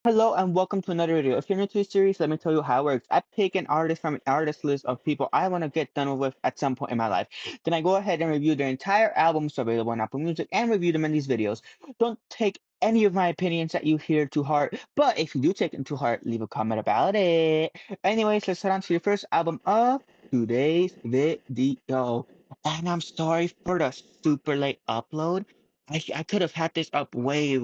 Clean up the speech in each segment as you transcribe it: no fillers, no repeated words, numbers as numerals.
Hello and welcome to another video. If you're new to this series, let me tell you how it works. I pick an artist from an artist list of people I want to get done with at some point in my life. Then I go ahead and review their entire albums available on Apple Music and review them in these videos. Don't take any of my opinions that you hear to heart, but if you do take them to heart, leave a comment about it. Anyways, let's head on to the first album of today's video. And I'm sorry for the super late upload. I could have had this up way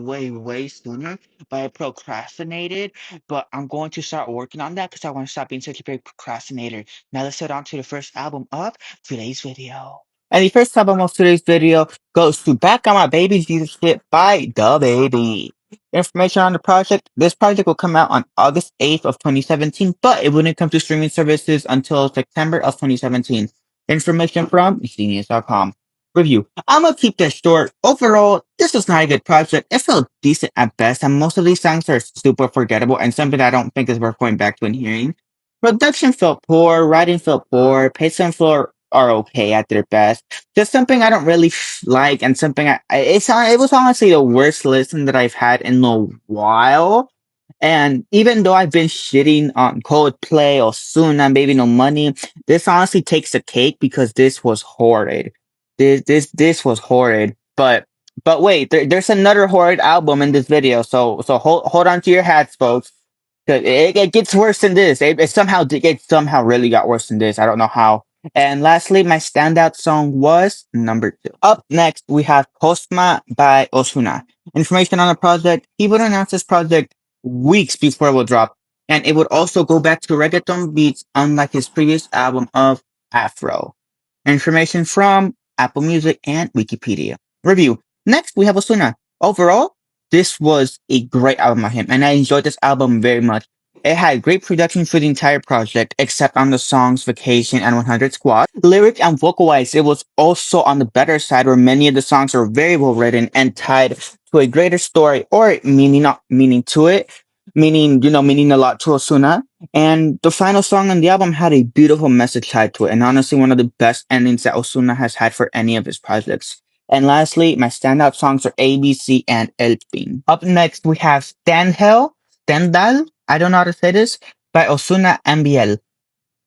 sooner, but I procrastinated. But I'm going to start working on that because I want to stop being such a big procrastinator. Now let's head on to the first album of today's video. And the first album of today's video goes to Back on My Baby's Jesus Shit by DaBaby. Information on the project. This project will come out on August 8th of 2017, but it wouldn't come to streaming services until September of 2017. Information from genius.com. Review. I'm gonna keep this short. Overall, this was not a good project. It felt decent at best, and most of these songs are super forgettable and something that I don't think is worth going back to and hearing. Production felt poor, writing felt poor, pace and flow are okay at their best. Just something I don't really like, and something it was honestly the worst listen that I've had in a while. And even though I've been shitting on Coldplay, Ozuna, Baby No Money, this honestly takes the cake because this was horrid. This was horrid. But wait, there's another horrid album in this video. So hold on to your hats, folks. 'Cause it gets worse than this. It somehow really got worse than this. I don't know how. And lastly, my standout song was number 2. Up next, we have Cosmo by Ozuna. Information on the project. He would announce this project weeks before it will drop, and it would also go back to reggaeton beats, unlike his previous album of Afro. Information from Apple Music and Wikipedia. Review. Next, we have Ozuna. Overall, this was a great album of him, and I enjoyed this album very much. It had great production for the entire project, except on the songs Vacation and 100 Squad. Lyric and vocal-wise, it was also on the better side, where many of the songs are very well written and tied to a greater story or meaning to it, meaning a lot to Ozuna. And the final song on the album had a beautiful message tied to it, and honestly, one of the best endings that Ozuna has had for any of his projects. And lastly, my standout songs are ABC and El Fin. Up next, we have Stendhal, I don't know how to say this, by Ozuna and Beele.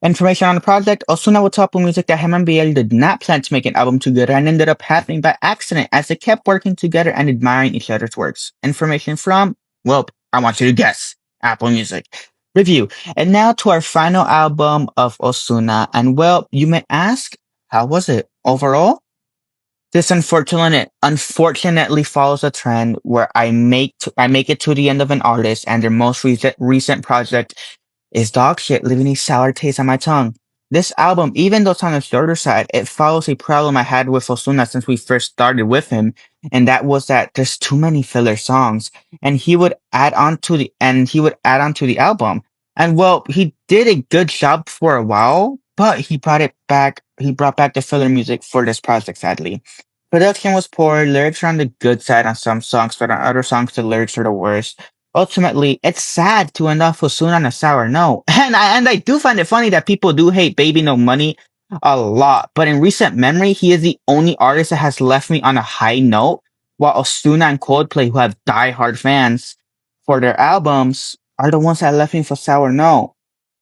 Information on the project. Ozuna would tell Apple Music that him and Beele did not plan to make an album together and ended up happening by accident as they kept working together and admiring each other's works. Information from, well, I want you to guess, Apple Music. Review. And now to our final album of Ozuna. And well, you may ask, how was it? Overall, this unfortunately follows a trend where I make it to the end of an artist and their most recent project is dog shit, leaving a sour taste on my tongue. This album, even though it's on the shorter side, it follows a problem I had with Ozuna since we first started with him, and that was that there's too many filler songs, and he would add on to the album. And well, he did a good job for a while, but he brought back the filler music for this project, sadly. Production was poor, lyrics are on the good side on some songs, but on other songs the lyrics are the worst. Ultimately, it's sad to end off Ozuna on a sour note. And I do find it funny that people do hate Baby No Money a lot, but in recent memory, he is the only artist that has left me on a high note, while Ozuna and Coldplay, who have die-hard fans for their albums, are the ones that left me for sour note.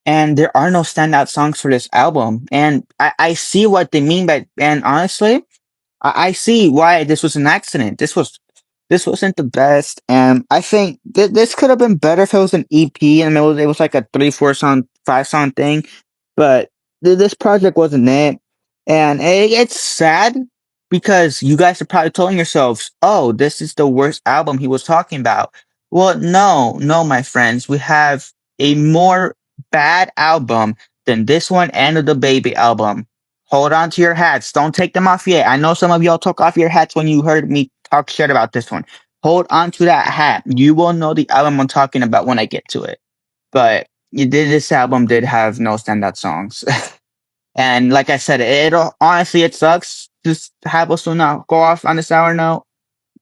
And there are no standout songs for this album. And I see what they mean by, and honestly, I see why this was an accident. This wasn't the best, and I think this could have been better if it was an EP and it was like a 3, 4 song, 5 song thing. But this project wasn't it, and it's sad because you guys are probably telling yourselves, "Oh, this is the worst album he was talking about." Well, no, my friends, we have a more bad album than this one and the Baby album. Hold on to your hats. Don't take them off yet. I know some of y'all took off your hats when you heard me talk shit about this one. Hold on to that hat. You will know the album I'm talking about when I get to it. But this album did have no standout songs. And like I said, honestly, it sucks. Just have Ozuna go off on a sour note.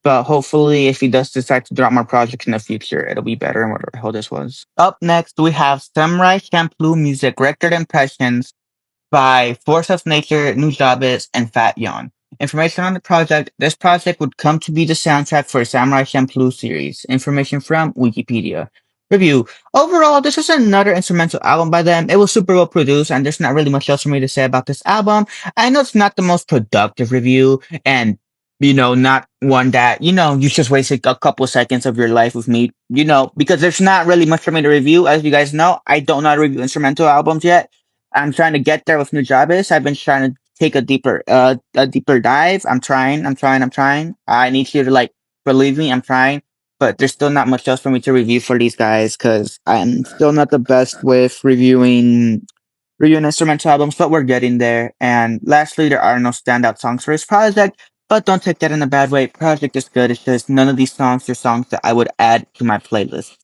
But hopefully, if he does decide to drop more projects in the future, it'll be better than whatever the hell this was. Up next, we have Samurai Champloo Music Record Impressions by Force of Nature, Nujabes, and Fat Yon. Information on the project. This project would come to be the soundtrack for a Samurai Champloo series. Information from Wikipedia. Review. Overall, this is another instrumental album by them. It was super well produced, and there's not really much else for me to say about this album. I know it's not the most productive review, and not one that you just wasted a couple seconds of your life with me. Because there's not really much for me to review. As you guys know, I don't know how to review instrumental albums yet. I'm trying to get there with Nujabes. I've been trying to take a deeper dive. I'm trying. I'm trying. I'm trying. I need you to believe me. I'm trying, but there's still not much else for me to review for these guys because I'm still not the best with reviewing instrumental albums, but we're getting there. And lastly, there are no standout songs for this project, but don't take that in a bad way. Project is good. It's just none of these songs are songs that I would add to my playlist,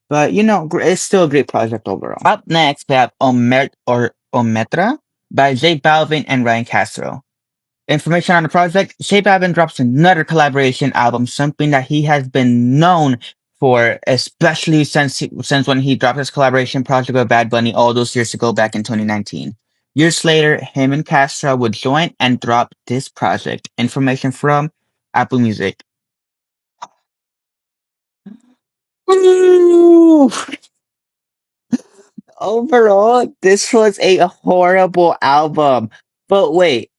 But it's still a great project overall. Up next, we have OMERTA by J Balvin and Ryan Castro. Information on the project: Shape Alvin drops another collaboration album, something that he has been known for, especially since when he dropped his collaboration project with Bad Bunny all those years ago back in 2019. Years later, him and Castro would join and drop this project. Information from Apple Music. Ooh! Overall, this was a horrible album. But wait,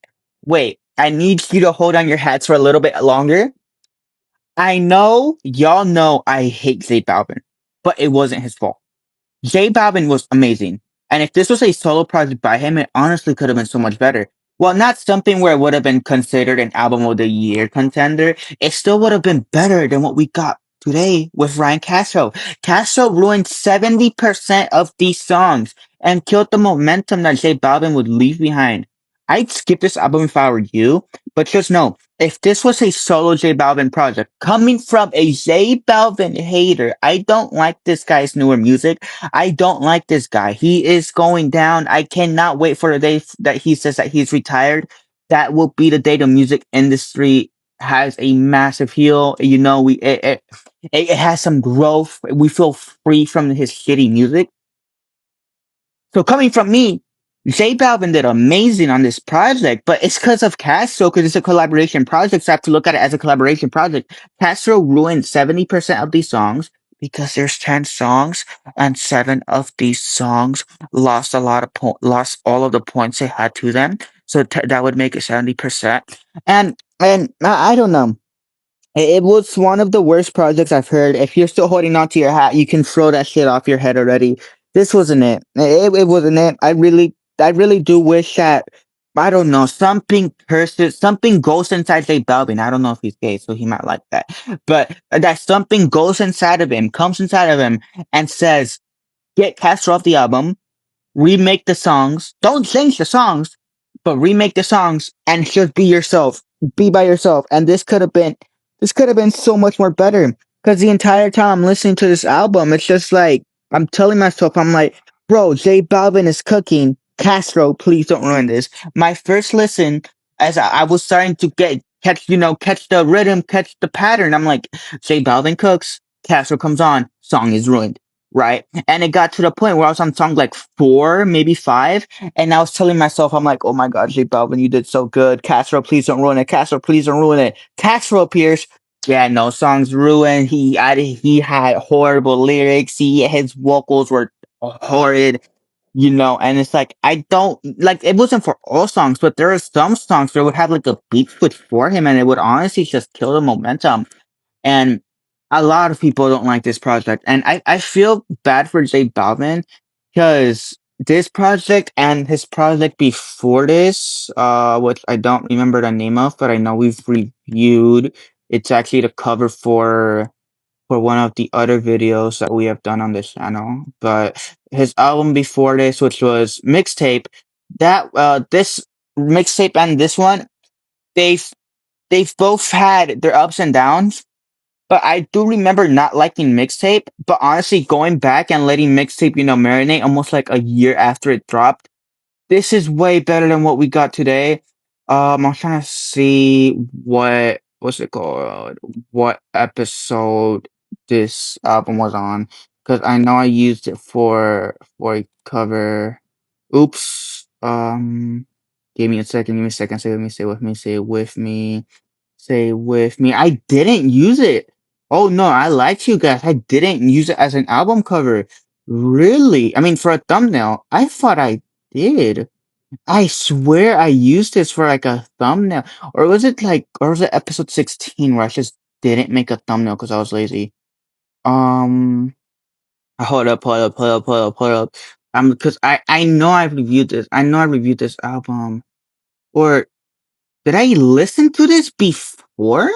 I need you to hold on your hats for a little bit longer. I know y'all know I hate J Balvin, but it wasn't his fault. J Balvin was amazing, and if this was a solo project by him, it honestly could have been so much better. Well, not something where it would have been considered an album of the year contender. It still would have been better than what we got today with Ryan Castro. Castro ruined 70% of these songs and killed the momentum that J Balvin would leave behind. I'd skip this album if I were you, but just know, if this was a solo J Balvin project coming from a J Balvin hater, I don't like this guy's newer music. I don't like this guy. He is going down. I cannot wait for the day that he says that he's retired. That will be the day the music industry has a massive heel. It has some growth. We feel free from his shitty music. So coming from me, J Balvin did amazing on this project, but it's because of Castro, because it's a collaboration project, so I have to look at it as a collaboration project. Castro ruined 70% of these songs because there's 10 songs, and 7 of these songs lost all of the points they had to them. So that would make it 70%. And I don't know. It was one of the worst projects I've heard. If you're still holding on to your hat, you can throw that shit off your head already. This wasn't it. It wasn't it. I really do wish that, I don't know, something goes inside J Balvin. I don't know if he's gay, so he might like that. But that something goes inside of him, comes inside of him, and says, get Castro off the album, remake the songs. Don't change the songs, but remake the songs and just be yourself. Be by yourself. And this could have been so much more better. Because the entire time I'm listening to this album, it's just like I'm telling myself, I'm like, bro, J Balvin is cooking. Castro, please don't ruin this. My first listen, as I was starting to catch the rhythm, catch the pattern, I'm like, J Balvin cooks, Castro comes on, song is ruined, right? And it got to the point where I was on song like 4, maybe 5, and I was telling myself, I'm like, oh my god, J Balvin, you did so good. Castro, please don't ruin it. Castro, please don't ruin it. Castro appears. Yeah, no, songs ruined. He had horrible lyrics. His vocals were horrid. And it's like, I don't like, it wasn't for all songs, but there are some songs that would have like a beat switch for him, and it would honestly just kill the momentum. And a lot of people don't like this project. And I feel bad for J Balvin because this project and his project before this, which I don't remember the name of, but I know we've reviewed. It's actually the cover for one of the other videos that we have done on this channel. But his album before this, which was Mixtape, that this mixtape and this one, they've they've both had their ups and downs, but I do remember not liking Mixtape, but honestly going back and letting Mixtape, marinate almost like a year after it dropped, this is way better than what we got today. I'm trying to see what's it called? What episode this album was on, because I know I used it for a cover. Oops. Give me a second. Give me a second. Say with me. Say with me. Say with me. Say with me. I didn't use it. Oh no, I lied to you guys. I didn't use it as an album cover. Really? I mean, for a thumbnail. I thought I did. I swear I used this for like a thumbnail. Or was it episode 16 where I just didn't make a thumbnail because I was lazy? Um, hold up. Because I know I've reviewed this. I know I reviewed this album. Or did I listen to this before?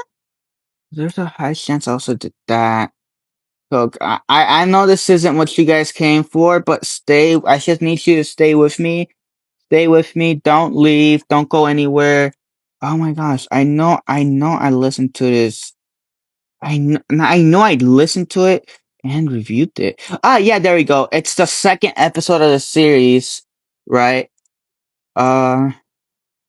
There's a high chance I also did that. So I know this isn't what you guys came for, but stay. I just need you to stay with me. Stay with me. Don't leave. Don't go anywhere. Oh my gosh! I know. I listened to this. I know. I listened to it and reviewed it. Ah, yeah. There we go. It's the second episode of the series, right? Uh,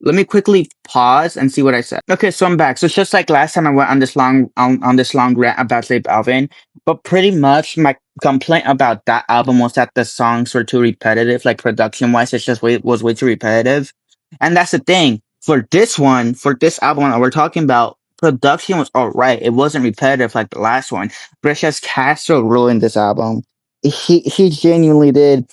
Let me quickly pause and see what I said. Okay, so I'm back. So it's just like last time I went on this long rant about J Balvin, but pretty much my complaint about that album was that the songs were too repetitive, like production wise, it's just was way too repetitive. And that's the thing. For this album that we're talking about, production was alright. It wasn't repetitive like the last one. But it's just Castro ruined this album. He genuinely did.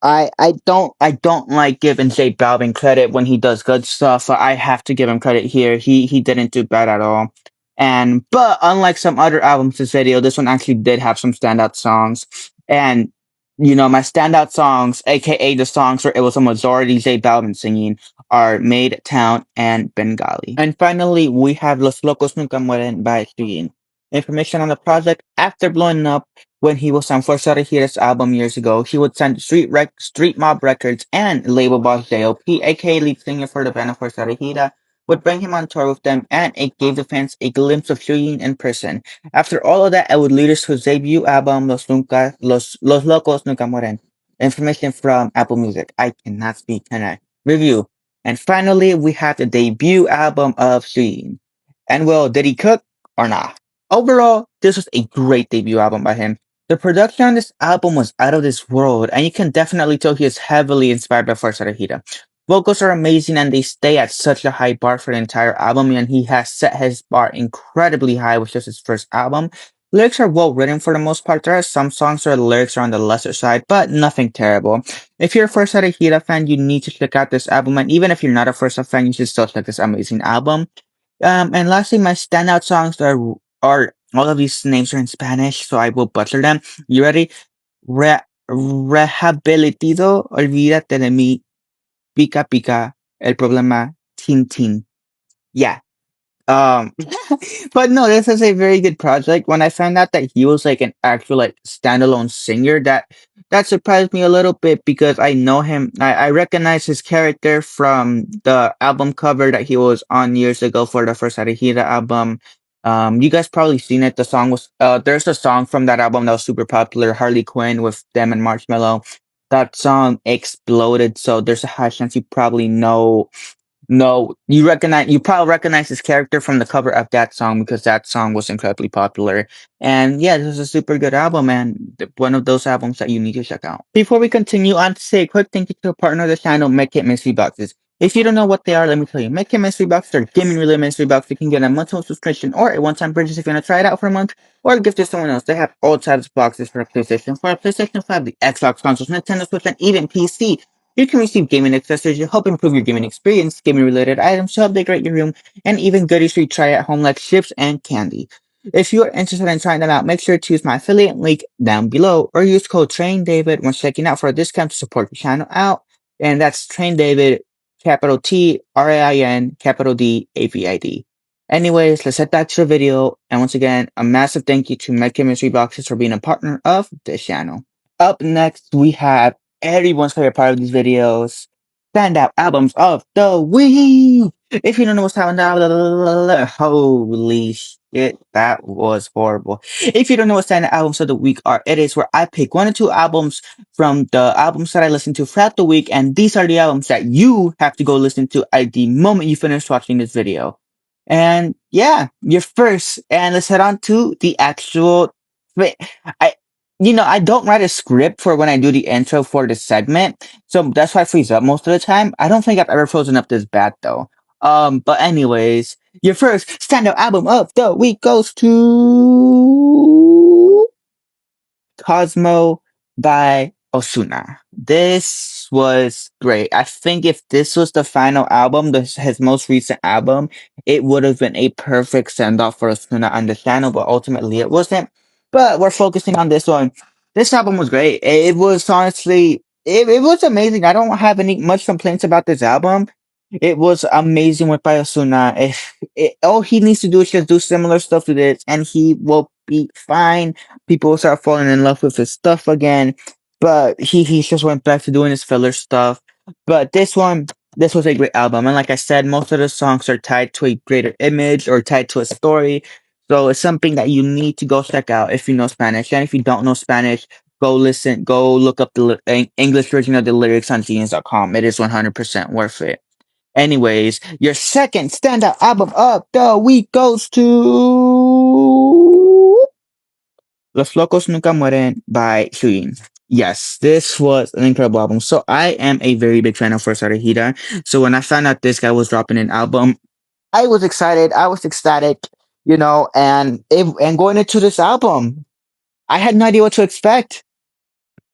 I don't like giving J Balvin credit when he does good stuff, but I have to give him credit here. He didn't do bad at all. But unlike some other albums this video, this one actually did have some standout songs. And my standout songs, aka the songs where it was a majority J Balvin singing, are Made, Town, and Bengali. And finally, we have Los Locos Nunca Mueren by Chuyin. Information on the project: after blowing up when he was on Fuerza Regida's album years ago, he would send Street Mob Records and label boss JLP, aka lead singer for the band of Fuerza Regida, would bring him on tour with them, and it gave the fans a glimpse of Chuyin in person. After all of that, it would lead us to his debut album, Los Locos Nunca Mueren. Information from Apple Music. I cannot speak, can I? Review. And finally, we have the debut album of Chuyin. And well, did he cook or not? Overall, this was a great debut album by him. The production on this album was out of this world, and you can definitely tell he is heavily inspired by Fuerza Regida. Vocals are amazing and they stay at such a high bar for the entire album, and he has set his bar incredibly high with just his first album. Lyrics are well written for the most part. There are some songs where the lyrics are on the lesser side, but nothing terrible. If you're a Fuerza Regida fan, you need to check out this album, and even if you're not a Fuerza fan, you should still check this amazing album. And lastly, my standout songs are all of these names are in Spanish, so I will butcher them. You ready? Rehabilitido, olvídate de mí, pica pica, el problema, tin tin. Yeah, um, but no, this is a very good project. When I found out that he was like an actual like standalone singer, that surprised me a little bit because I know him. I recognize his character from the album cover that he was on years ago for the first Arihira album. You guys probably seen it. The song was there's a song from that album that was super popular, Harley Quinn with them and Marshmello. That song exploded, so there's a high chance you probably know no, you probably recognize his character from the cover of that song because that song was incredibly popular. And yeah, this is a super good album and one of those albums that you need to check out. Before we continue, I want to say a quick thank you to a partner of the channel, Medkit Mystery Boxes. If you don't know what they are, let me tell you. Medkit Mystery Boxes are gaming related mystery boxes. You can get a monthly subscription or a one-time purchase if you want to try it out for a month or give to someone else. They have all types of boxes for PlayStation 5, the Xbox consoles, Nintendo Switch, and even PC. You can receive gaming accessories to help improve your gaming experience, gaming related items to help decorate your room, and even goodies for you to try at home like chips and candy. If you are interested in trying them out, make sure to use my affiliate link down below or use code TrainDavid when checking out for a discount to support the channel out. And that's TrainDavid, capital T, RAIN, capital D, AVID. Anyways, let's head back to the video. And once again, a massive thank you to MedChemistry Boxes for being a partner of this channel. Up next, we have everyone's favorite part of these videos, standout albums of the week. If you don't know what's happening, holy shit, that was horrible. If you don't know what standout albums of the week are, it is where I pick one or two albums from the albums that I listen to throughout the week, and these are the albums that you have to go listen to at the moment you finish watching this video. And yeah, you're first, and let's head on to the actual. Wait, I I don't write a script for when I do the intro for the segment, so that's why I freeze up most of the time. I don't think I've ever frozen up this bad though. But anyways, Your first standout album of the week goes to Cosmo by Ozuna. This was great. I think if this was the final album, his most recent album, it would have been a perfect send off for Ozuna on the channel, but ultimately it wasn't. But we're focusing on this one. This album was great. It was honestly, it was amazing. I don't have any much complaints about this album. It was amazing with by Ozuna. All he needs to do is just do similar stuff to this, and he will be fine. People start falling in love with his stuff again. But he just went back to doing his filler stuff. But this was a great album. And like I said, most of the songs are tied to a greater image or tied to a story. So it's something that you need to go check out if you know Spanish. And if you don't know Spanish, go look up the English version of the lyrics on genius.com. It is 100% worth it. Anyways, your second standout album of the week goes to Los Locos Nunca Mueren by Chuyin. Yes, this was an incredible album. So I am a very big fan of First Hida. So when I found out this guy was dropping an album, I was excited. I was ecstatic, and going into this album, I had no idea what to expect.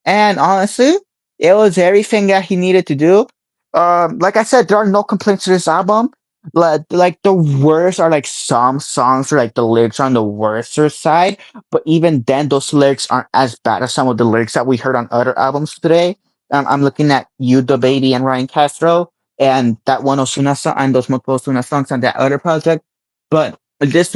And honestly, it was everything that he needed to do. Like I said, there are no complaints to this album. Like the worst are like some songs or like the lyrics are on the worser side, but even then, those lyrics aren't as bad as some of the lyrics that we heard on other albums today. I'm looking at You, DaBaby, and Ryan Castro, and that one Ozuna song, and those multiple Ozuna songs on that other project. But this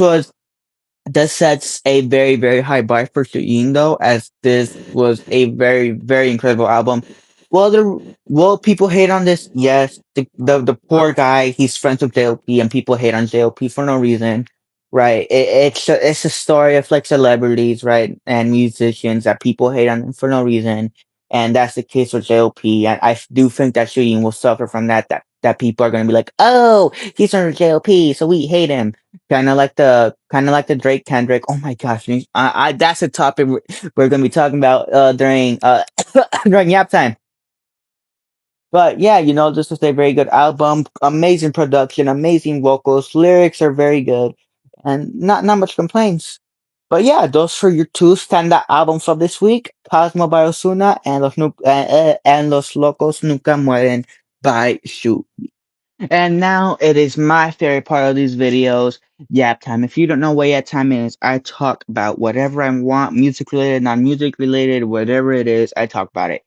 sets a very, very high bar for Chuyin, though, as this was a very, very incredible album. Will people hate on this? Yes. The poor guy, he's friends with JLP, and people hate on JLP for no reason, right? It's a story of like celebrities, right, and musicians that people hate on for no reason, and that's the case with JLP. And I do think that Chuyin will suffer from that. That people are gonna be like, oh, he's under JLP, so we hate him. Kind of like the Drake Kendrick. Oh my gosh, that's a topic we're gonna be talking about during during Yap time. But yeah, this is a very good album, amazing production, amazing vocals, lyrics are very good, and not much complaints. But yeah, those for your two standout albums of this week: Cosmo by Ozuna and Los Locos Nunca Mueren by Shu. And now it is my favorite part of these videos, Yap Time. If you don't know what Yap Time is, I talk about whatever I want, music related, non-music related, whatever it is, I talk about it.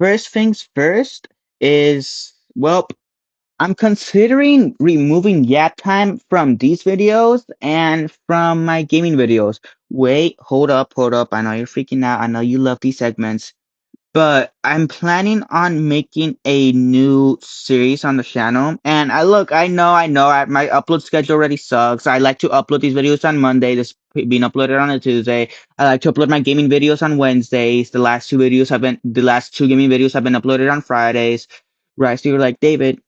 First things first is, well, I'm considering removing Yap Time from these videos and from my gaming videos. Wait, hold up. I know you're freaking out. I know you love these segments. But I'm planning on making a new series on the channel. And my upload schedule already sucks. I like to upload these videos on Monday, this being uploaded on a Tuesday. I like to upload my gaming videos on Wednesdays. The last two gaming videos have been uploaded on Fridays. Right, so you're like, David,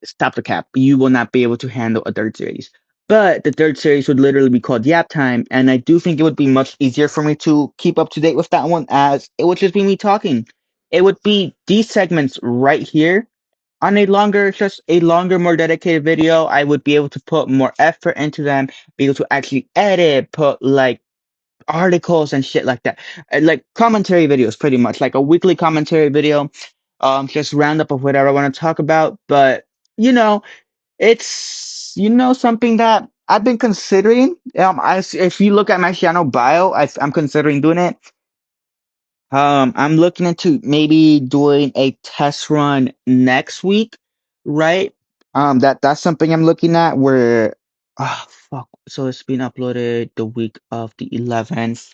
stop the cap. You will not be able to handle a third series. But the third series would literally be called Yap Time, and I do think it would be much easier for me to keep up to date with that one, as it would just be me talking. It would be these segments right here on just a longer, more dedicated video. I would be able to put more effort into them, be able to actually edit, put like articles and shit like that, like commentary videos, pretty much like a weekly commentary video, just roundup of whatever I want to talk about. But you know, it's something that I've been considering. If you look at my channel bio, I'm considering doing it. I'm looking into maybe doing a test run next week, right? That's something I'm looking at. Where, oh fuck, so it's been uploaded the week of the 11th.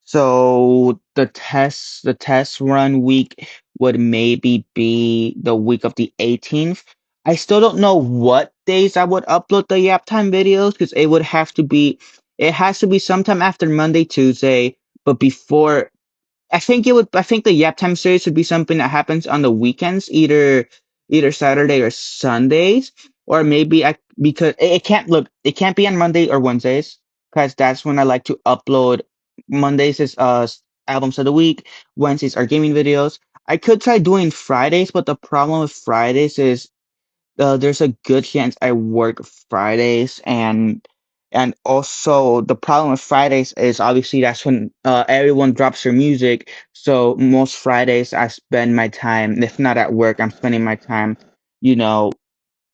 So the test run week would maybe be the week of the 18th. I still don't know what days I would upload the Yap Time videos, because it has to be sometime after Monday, Tuesday, but before. I think the Yap Time series would be something that happens on the weekends, either Saturday or Sundays, or maybe because it can't be on Monday or Wednesdays, because that's when I like to upload. Mondays is albums of the week, Wednesdays are gaming videos. I could try doing Fridays, but the problem with Fridays is there's a good chance I work Fridays, and also the problem with Fridays is obviously that's when everyone drops their music. So most Fridays I spend my time, if not at work, I'm spending my time, you know,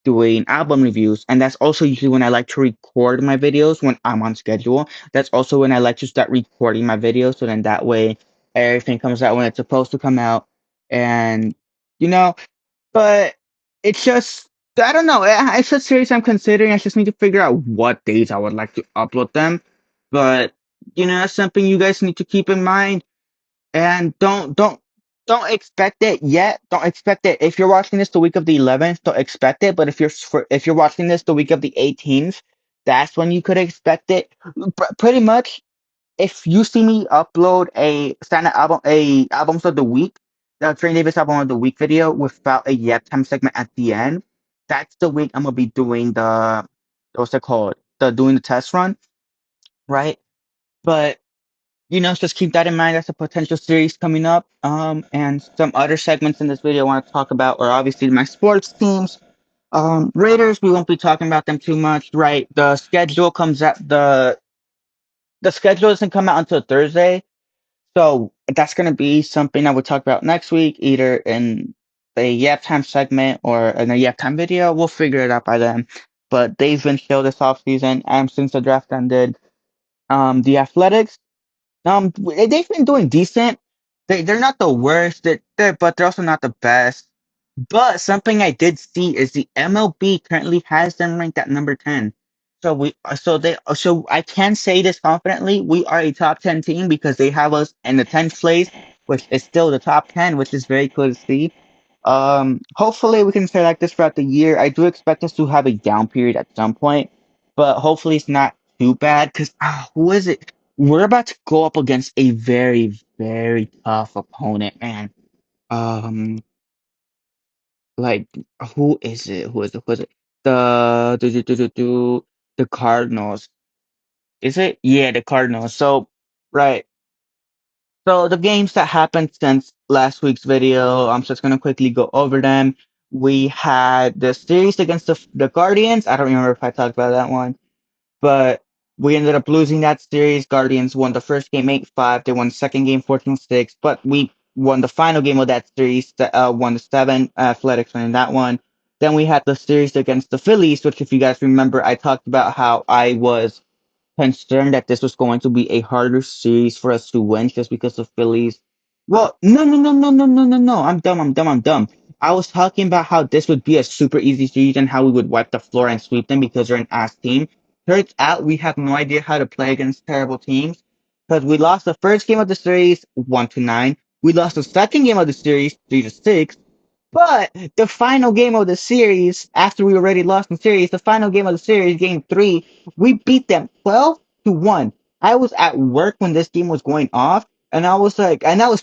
doing album reviews. And that's also usually when I like to record my videos when I'm on schedule. That's also when I like to start recording my videos. So then that way everything comes out when it's supposed to come out. And, you know, but it's just, I don't know. It's a series I'm considering. I just need to figure out what days I would like to upload them. But, that's something you guys need to keep in mind, and don't expect it yet. Don't expect it. If you're watching this the week of the 11th, don't expect it. But if you're watching this the week of the 18th, that's when you could expect it. Pretty much, if you see me upload a standard album, a albums of the week, the TrainDavid's album of the week video without a yet time segment at the end, that's the week I'm gonna be doing the, what's it called? The doing the test run, right? But just keep that in mind. That's a potential series coming up. And some other segments in this video I want to talk about are obviously my sports teams. Raiders, we won't be talking about them too much, right? The schedule doesn't come out until Thursday, so that's gonna be something I would talk about next week, either in a Yap Time segment or in a Yap Time video. We'll figure it out by then. But they've been chill this offseason, since the draft ended. The Athletics. They've been doing decent. They're not the worst. But they're also not the best. But something I did see is the MLB currently has them ranked at number 10. So I can say this confidently. We are a top 10 team because they have us in the 10th place, which is still the top 10, which is very cool to see. Hopefully we can stay like this throughout the year. I do expect us to have a down period at some point, but hopefully it's not too bad because who is it? We're about to go up against a very, very tough opponent, man. Um, like who is it? Who is it? Who is it? The Cardinals. Is it? Yeah, the Cardinals. So right. So the games that happened since last week's video, I'm just gonna quickly go over them. We had the series against the Guardians. I don't remember if I talked about that one, but we ended up losing that series. Guardians won the first game 8-5. They won the second game 14-6, but we won the final game of that series, won the 7. Athletics winning that one. Then we had the series against the Phillies, which, if you guys remember, I talked about how I was concerned that this was going to be a harder series for us to win just because of Phillies. Well, no, no, no, no, no, no, no, no. I'm dumb. I'm dumb. I'm dumb. I was talking about how this would be a super easy series and how we would wipe the floor and sweep them because they're an ass team. Turns out we have no idea how to play against terrible teams because we lost the first game of the series 1-9. We lost the second game of the series 3-6. But the final game of the series, after we already lost the series, the final game of the series, game 3, we beat them 12-1. I was at work when this game was going off, and I was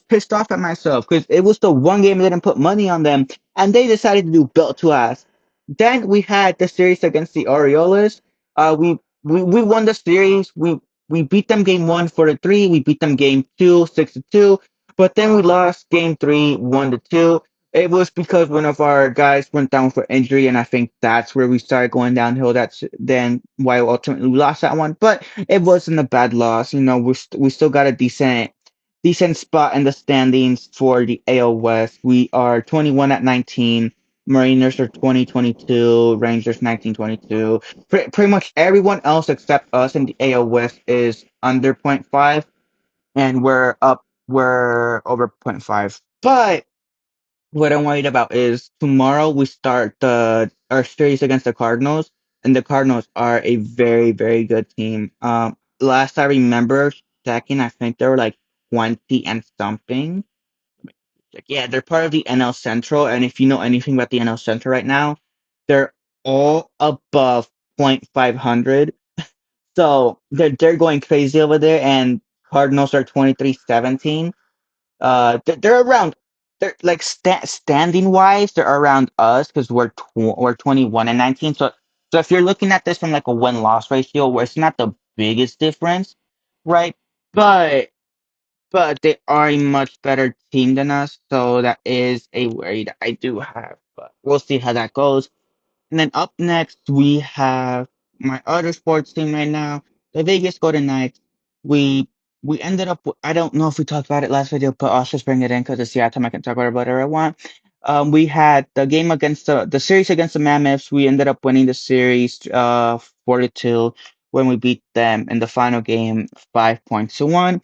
pissed off at myself because it was the one game I didn't put money on them, and they decided to do belt to us. Then we had the series against the Orioles. We won the series. We beat them game 1 4-3. We beat them game 2 6-2. But then we lost game 3 1-2. It was because one of our guys went down for injury, and I think that's where we started going downhill. That's then why ultimately we lost that one. But it wasn't a bad loss. We still got a decent spot in the standings for the AL West. We are 21 at 19. Mariners are 2022. Rangers 1922. Pretty much everyone else except us in the AL West is under point 0.5, and we're over point 0.5. But what I'm worried about is tomorrow we start our series against the Cardinals, and the Cardinals are a very, very good team. Last I remember checking, I think they were like 20 and something. Like, yeah, they're part of the NL Central, and if you know anything about the NL Central right now, they're all above point 500. So they're going crazy over there, and Cardinals are 23-17. They're around. They're like standing wise, they're around us because we're 21 and 19. So if you're looking at this from like a win loss ratio, where it's not the biggest difference, right? But they are a much better team than us, so that is a worry that I do have. But we'll see how that goes. And then up next, we have my other sports team right now, the Vegas Golden Knights. We we ended up. I don't know if we talked about it last video, but I'll just bring it in because it's the time I can talk about it whatever I want. We had the game against the series against the Mammoths. We ended up winning the series 4-2 when we beat them in the final game 5 points to one.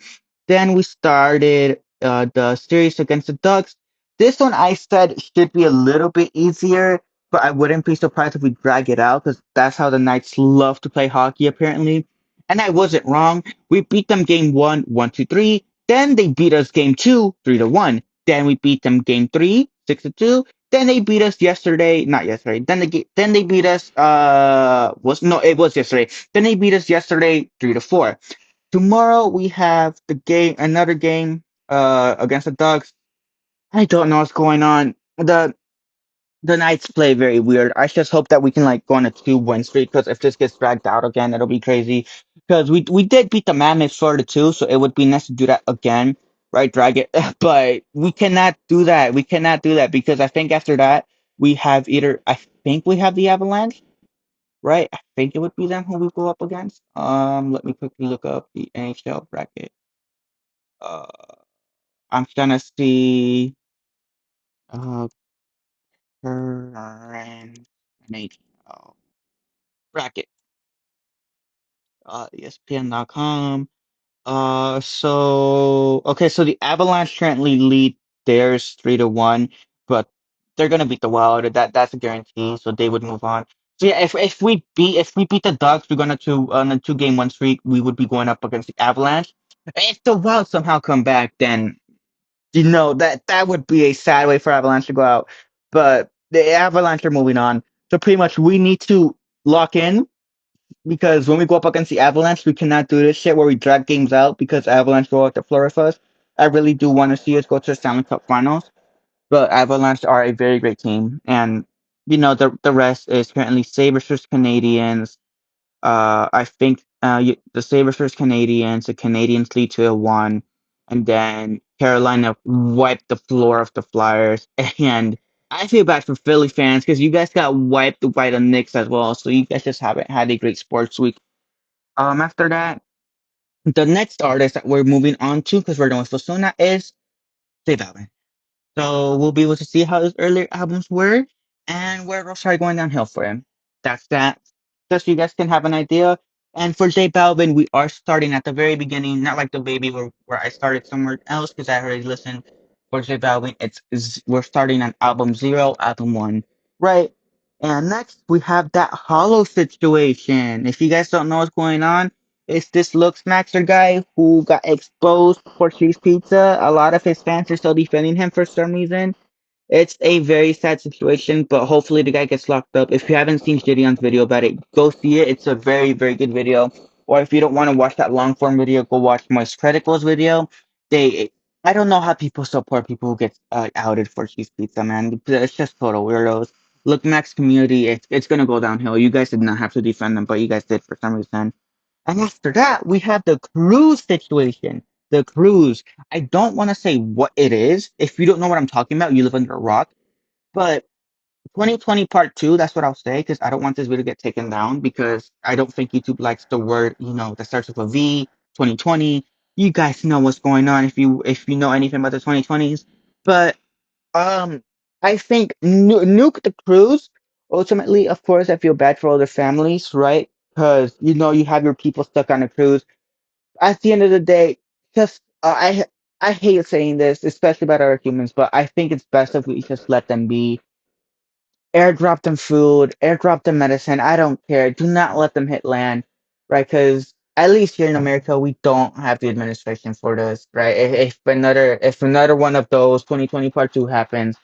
Then we started the series against the Ducks. This one I said should be a little bit easier, but I wouldn't be surprised if we drag it out because that's how the Knights love to play hockey, apparently. And I wasn't wrong. We beat them game one, 1-3. Then they beat us game two, 3-1. Then we beat them game three, 6-2. Then they beat us yesterday, not yesterday. Then they beat us. Was no, it was yesterday. Then they beat us yesterday, 3-4. Tomorrow we have the game, another game, against the Ducks. I don't know what's going on. The Knights play very weird. I just hope that we can like go on a 2-win streak because if this gets dragged out again, it'll be crazy. Because we did beat the Mammoths 4-2, so it would be nice to do that again, right? Drag it, but we cannot do that. We cannot do that because I think after that we have either I think we have the Avalanche, right? I think it would be them who we go up against. Let me quickly look up the NHL bracket. Uh, I'm trying to see uh current NHL bracket. ESPN.com. So okay, so the Avalanche currently lead theirs 3-1, but they're gonna beat the Wild. That's a guarantee. So they would move on. So yeah, if we beat the Ducks, we're gonna to on a 2 game one streak. We would be going up against the Avalanche. If the Wild somehow come back, then that would be a sad way for Avalanche to go out. But the Avalanche are moving on. So pretty much we need to lock in because when we go up against the Avalanche, we cannot do this shit where we drag games out because Avalanche go out the floor with us. I really do want to see us go to the Stanley Cup Finals, but Avalanche are a very great team, and the rest is currently Sabres versus Canadians. I think the Sabres versus Canadians. The Canadians lead 2-1, and then Carolina wiped the floor of the Flyers. And I feel bad for Philly fans because you guys got wiped by the Knicks as well. So you guys just haven't had a great sports week. After that, the next artist that we're moving on to because we're done with Ozuna is Balvin. So we'll be able to see how his earlier albums were and where it'll start going downhill for him. That's that. Just so you guys can have an idea. And for J Balvin, we are starting at the very beginning, not like DaBaby where I started somewhere else because I already listened. For J Balvin, we're starting on album zero, album one, right? And next we have that hollow situation. If you guys don't know what's going on, it's this Looks Maxer guy who got exposed for cheese pizza. A lot of his fans are still defending him for some reason. It's a very sad situation, but hopefully the guy gets locked up. If you haven't seen Gideon's video about it, go see it. It's a very, very good video. Or if you don't want to watch that long form video, go watch Moist Critical's video. They, I don't know how people support people who get outed for cheese pizza, man. It's just total weirdos. Look, Max community, it's gonna go downhill. You guys did not have to defend them, but you guys did for some reason. And after that, we have the cruise situation. The cruise. I don't want to say what it is. If you don't know what I'm talking about, you live under a rock. But 2020 part two, that's what I'll say, because I don't want this video to get taken down because I don't think YouTube likes the word, that starts with a V, 2020. You guys know what's going on if you know anything about the 2020s. But I think nuke the cruise. Ultimately, of course, I feel bad for all the families, right? Because you have your people stuck on a cruise. At the end of the day, just I hate saying this, especially about our humans, but I think it's best if we just let them be. Airdrop them food, airdrop them medicine. I don't care. Do not let them hit land, right? Because at least here in America, we don't have the administration for this, right? If another one of those 2020 part two happens,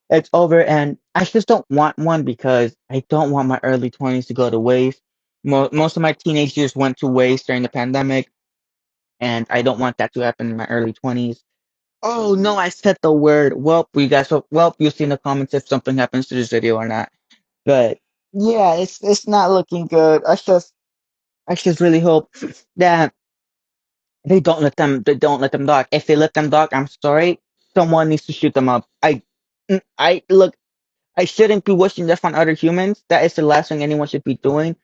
it's over. And I just don't want one because I don't want my early 20s to go to waste. Most of my teenage years went to waste during the pandemic, and I don't want that to happen in my early 20s. Oh no, I said the word. Well, you'll see in the comments if something happens to this video or not. But yeah, it's not looking good. I just really hope that they don't let them dock. If they let them dock, I'm sorry, someone needs to shoot them up. I look. I shouldn't be wishing death on other humans. That is the last thing anyone should be doing.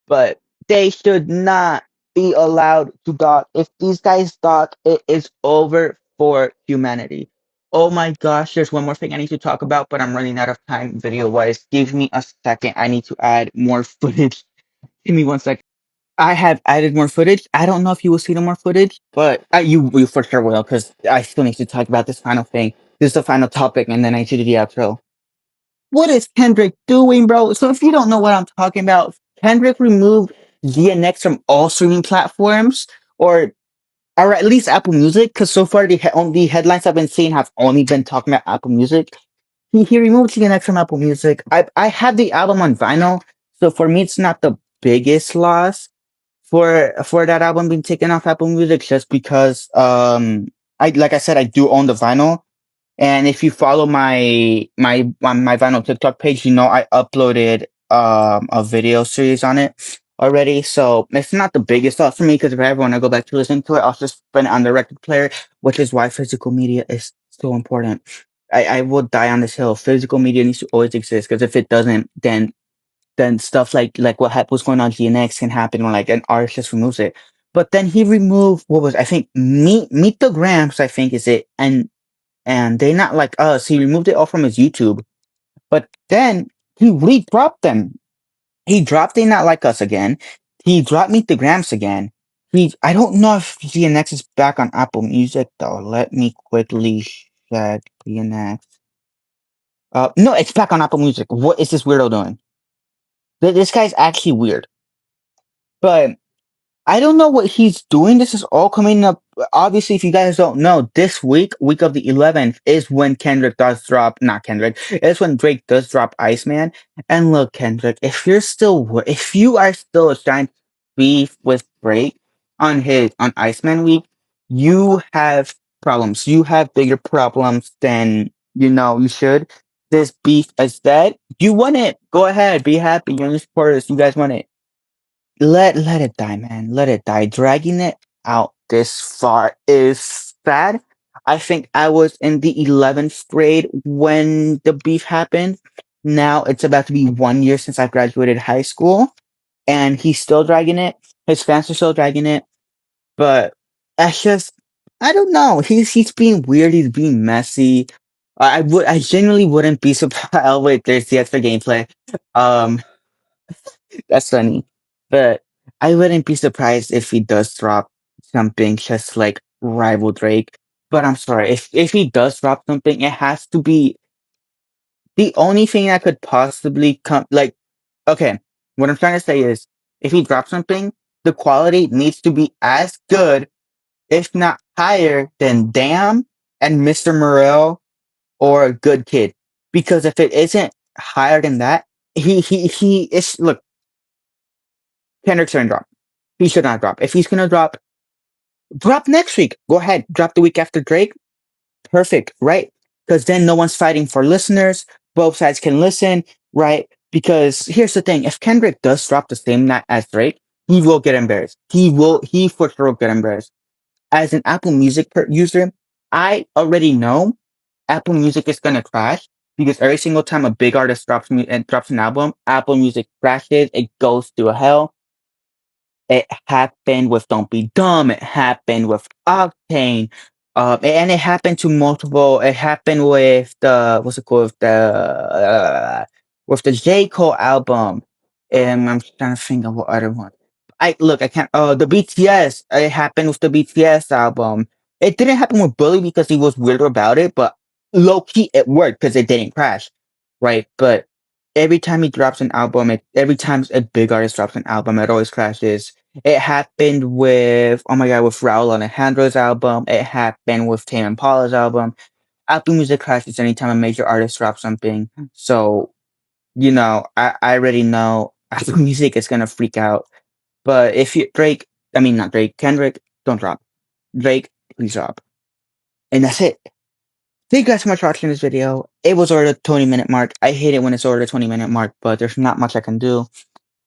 But they should not be allowed to dock. If these guys dock, it is over for humanity. Oh my gosh, there's one more thing I need to talk about, but I'm running out of time video wise. Give me a second. I need to add more footage. Give me 1 second. I have added more footage. I don't know if you will see the more footage, but you for sure will, because I still need to talk about this final thing. This is the final topic, and then I should do the outro. What is Kendrick doing, bro? So if you don't know what I'm talking about, Kendrick removed DNX from all streaming platforms, or at least Apple Music, because so far the headlines I've been seeing have only been talking about Apple Music. He removed DNX from Apple Music. I had the album on vinyl, so for me it's not the biggest loss for that album being taken off Apple Music, just because I like I said, I do own the vinyl, and if you follow my vinyl TikTok page, you know I uploaded a video series on it already. So it's not the biggest thought for me, because if I ever want to go back to listen to it, I'll just put it on the record player, which is why physical media is so important. I will die on this hill. Physical media needs to always exist, because if it doesn't, then stuff like what's going on GNX can happen when like an artist just removes it. But then he removed, what was, I think, Meet the Grams, I think is it, and They Not Like Us. He removed it all from his YouTube, but then he re-dropped them. He dropped They Not Like Us again. He dropped Meet the Grams again. I don't know if GNX is back on Apple Music though. Let me quickly check GNX. No, it's back on Apple Music. What is this weirdo doing? This guy's actually weird. But I don't know what he's doing. This is all coming up. Obviously, if you guys don't know, this week of the 11th, is when Kendrick does drop. Not Kendrick. It's when Drake does drop Iceman. And look, Kendrick, if you are still trying to beef with Drake on Iceman week, you have problems. You have bigger problems than you should. This beef is dead. You won it. Go ahead. Be happy. You're the supporters. You guys won it. Let it die, man. Let it die. Dragging it out this far is sad. I think I was in the 11th grade when the beef happened. Now it's about to be 1 year since I graduated high school, and he's still dragging it. His fans are still dragging it, but that's just, I don't know. He's being weird. He's being messy. I genuinely wouldn't be surprised. Oh wait, there's the extra gameplay. Um, that's funny. But I wouldn't be surprised if he does drop something just like rival Drake. But I'm sorry, if he does drop something, it has to be the only thing that could possibly come. Like, okay, what I'm trying to say is, if he drops something, the quality needs to be as good, if not higher, than Damn and Mr. Morel or Good Kid. Because if it isn't higher than that, he is, look, Kendrick's gonna drop. He should not drop. If he's gonna drop next week. Go ahead, drop the week after Drake. Perfect, right? Because then no one's fighting for listeners. Both sides can listen, right? Because here's the thing: if Kendrick does drop the same night as Drake, he will get embarrassed. He for sure will get embarrassed. As an Apple Music user, I already know Apple Music is gonna crash, because every single time a big artist drops an album, Apple Music crashes. It goes to hell. It happened with Don't Be Dumb. It happened with Octane. And it happened to multiple. It happened with the what's it called? With the J Cole album. And I'm trying to think of what other one. I look. I can't. The BTS. It happened with the BTS album. It didn't happen with Bully because he was weird about it, but low key it worked because it didn't crash, right? But every time he drops an album, every time a big artist drops an album, it always crashes. It happened with, oh my god, with Raul Alejandro's album. It happened with Tame Impala's album. Apple Music crashes anytime a major artist drops something. So, I already know Apple Music is gonna freak out. But if you, Drake, I mean, not Drake, Kendrick, don't drop. Drake, please drop. And that's it. Thank you guys so much for watching this video. It was over the 20-minute mark. I hate it when it's over the 20-minute mark, but there's not much I can do.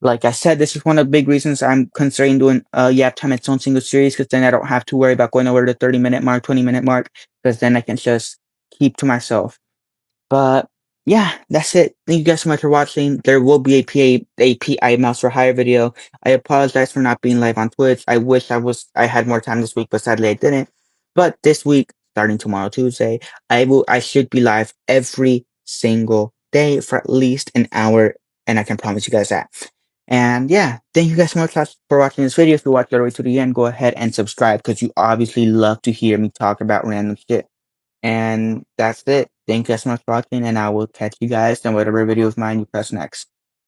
Like I said, this is one of the big reasons I'm considering doing Yap Time its own single series, because then I don't have to worry about going over the 30-minute mark, 20-minute mark, because then I can just keep to myself. But yeah, that's it. Thank you guys so much for watching. There will be a PI Mouse for Hire video. I apologize for not being live on Twitch. I wish I had more time this week, but sadly I didn't. But this week, starting tomorrow Tuesday, I should be live every single day for at least an hour, and I can promise you guys that. And yeah, thank you guys so much for watching this video. If you watched all the way to the end, go ahead and subscribe because you obviously love to hear me talk about random shit. And that's it. Thank you guys so much for watching, and I will catch you guys in whatever video of mine you press next.